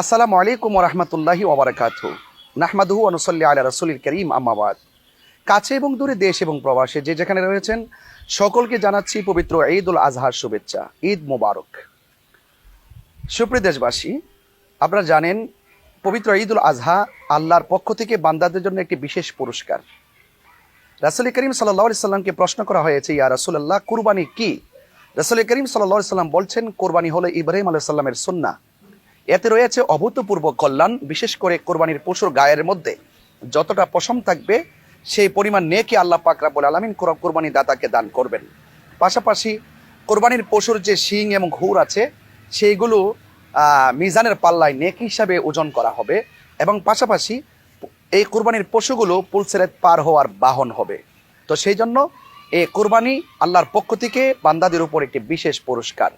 আসসালামু আলাইকুম ওয়া রাহমাতুল্লাহি ওয়া বারাকাতুহু। নাহমাদুহু ওয়া নুসাল্লি আলা রাসূলিল কারীম, আম্মা বাদ। কাছে এবং দূরে, দেশ এবং প্রবাসে যে যেখানে রয়েছেন সকলকে জানাচ্ছি পবিত্র ঈদুল আজহার শুভেচ্ছা। ঈদ মোবারক। সুপ্রিয় দেশবাসী, আপনারা জানেন পবিত্র ঈদুল আজহা আল্লাহর পক্ষ থেকে বান্দাদের জন্য একটি বিশেষ পুরস্কার। রাসূল করিম সাল্লাল্লাহু আলাইহি সাল্লামকে প্রশ্ন করা হয়েছে, ইয়া রাসূলুল্লাহ, কুরবানি কি? রাসূল করিম সাল্লাল্লাহু আলাইহি সাল্লাম বলছেন, কুরবানি হলো ইব্রাহিম আলাইহিস সালামের সুন্নাহ। এতে রয়েছে অভূতপূর্ব কল্যাণ। বিশেষ করে কোরবানির পশুর গায়ের মধ্যে যতটা পশম থাকবে সেই পরিমাণ নেকি আল্লাহ পাক রব্বুল আলামিন কোরবানি দাতাকে দান করবেন। পাশাপাশি কোরবানির পশুর যে শিং এবং ঘুর আছে সেইগুলো মিজানের পাল্লায় নেকি হিসাবে ওজন করা হবে, এবং পাশাপাশি এই কোরবানির পশুগুলো পুলসিরাত পার হওয়ার বাহন হবে। তো সেই জন্য এই কোরবানি আল্লাহর পক্ষ থেকে বান্দাদের উপর একটি বিশেষ পুরস্কার।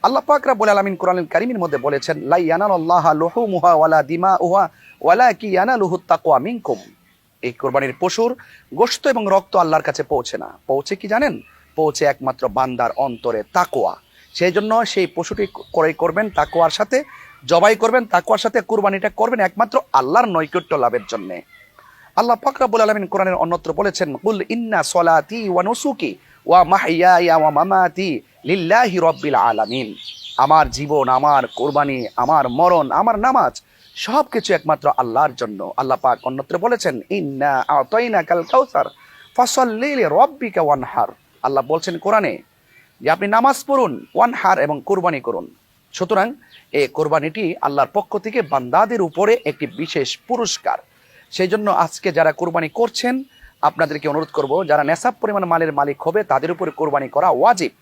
আল্লাহ পাক রব্বুল আলামিন কোরআনুল কারীমের মধ্যে বলেছেন, লা ইয়ানালুল্লাহা লুহুমুহা ওয়ালা দিমাউহা ওয়ালাকিন ইয়ানালুহুত তাকওয়া মিনকুম। এই কোরবানির পশুর গোশত এবং রক্ত আল্লাহর কাছে পৌঁছে না। পৌঁছে কি জানেন? পৌঁছে একমাত্র বান্দার অন্তরে তাকওয়া। সেই জন্য সেই পশুটি ক্রয় করবেন তাকওয়ার সাথে, জবাই করবেন তাকওয়ার সাথে, কুরবানিটা করবেন একমাত্র আল্লাহর নৈকট্য লাভের জন্য। আল্লাহ পাক রব্বুল আলামিন কোরআনের অন্যত্র বলেছেন, কুল ইন্না সলাতি ওয়া নুসুকি ওয়া মাহইয়ায়া ওয়া মামাতি লিল্লাহি রাব্বিল আলামিন। আমার জীবন, আমার কোরবানি, আমার মরণ, আমার নামাজ সবকিছু একমাত্র আল্লাহর জন্য। আল্লাহ পাক অন্যত্র বলেছেন, ইন্না আতাইনাকাল কাউসার ফাসাল্লি লিরাব্বিকা ওয়ানহার। আল্লাহ বলছেন কোরআনে যে আপনি নামাজ পড়ুন, ওয়ানহার এবং কোরবানি করুন। সুতরাং এই কোরবানিটি আল্লাহর পক্ষ থেকে বান্দাদের উপরে একটি বিশেষ পুরস্কার। সেই জন্য আজকে যারা কোরবানি করছেন আপনাদেরকে অনুরোধ করব, যারা নেশাব পরিমাণ মালের মালিক হবে তাদের উপরে কোরবানি করা ওয়াজিব।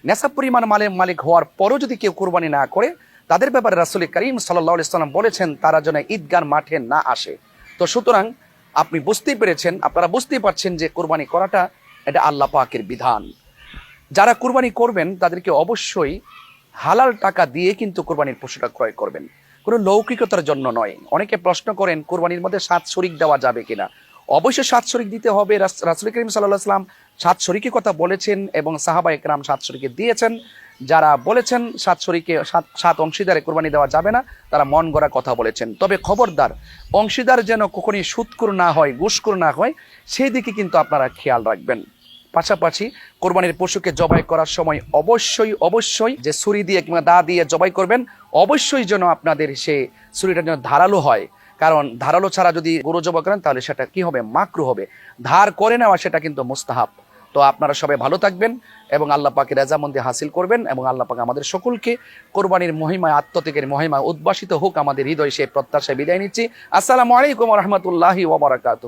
নেশাব পরিমাণ মালের মালিক হওয়ার পরও যদি কেউ কোরবানি না করে, তাদের ব্যাপারে রাসূল করিম সাল্লাল্লাহু আলাইহি সাল্লাম বলেছেন তারা যেন ঈদগাহ মাঠে না আসে। তো সুতরাং আপনি বুঝতেই পেরেছেন, আপনারা বুঝতেই পারছেন যে কোরবানি করাটা এটা আল্লাহ পাকের বিধান। যারা কোরবানি করবেন তাদেরকে অবশ্যই হালাল টাকা দিয়ে কিন্তু কোরবানির পশুটা ক্রয় করবেন, কোনো লৌকিকতার জন্য নয়। অনেকে প্রশ্ন করেন কোরবানির মধ্যে 7 শরিক দেওয়া যাবে কিনা। অবশ্যই 7 শরিক দিতে হবে। রাসূল করিম সাল্লাল্লাহু আলাইহি সাল্লাম 7 শরিকের কথা বলেছেন এবং সাহাবায়ে কেরাম 7 শরিকে দিয়েছেন। যারা বলেছেন 7 শরিকে 7 অংশীদারে কোরবানি দেওয়া যাবে না, তারা মন গড়া কথা বলেছেন। তবে খবরদার, অংশীদার যেন কখনই সুদখোর না হয়, ঘুষখোর না হয়, সেই দিকে কিন্তু আপনারা খেয়াল রাখবেন। পাশাপাশি কোরবানির পশুকে জবাই করার সময় অবশ্যই যে ছুরি দিয়ে কিংবা দা দিয়ে জবাই করবেন, অবশ্যই যেন আপনাদের সে ছুরিটা যেন ধারালো হয়। কারণ ধারালো ছাড়া যদি গরু জবাই করেন তাহলে সেটা কি হবে? মাকরু হবে। ধার করে নেওয়া সেটা কিন্তু মুস্তাহাব। তো আপনারা সবাই ভালো থাকবেন এবং আল্লাহ পাকের রাজামন্দি হাসিল করবেন, এবং আল্লাহ পাক আমাদের সকলকে কোরবানির মহিমায়, আত্মত্যাগের মহিমায় উদ্ভাসিত হোক আমাদের হৃদয়। সে প্রত্যাশায় বিদায় নিচ্ছি। আসসালামু আলাইকুম ওয়া রাহমাতুল্লাহি ওয়া বারাকাতুহু।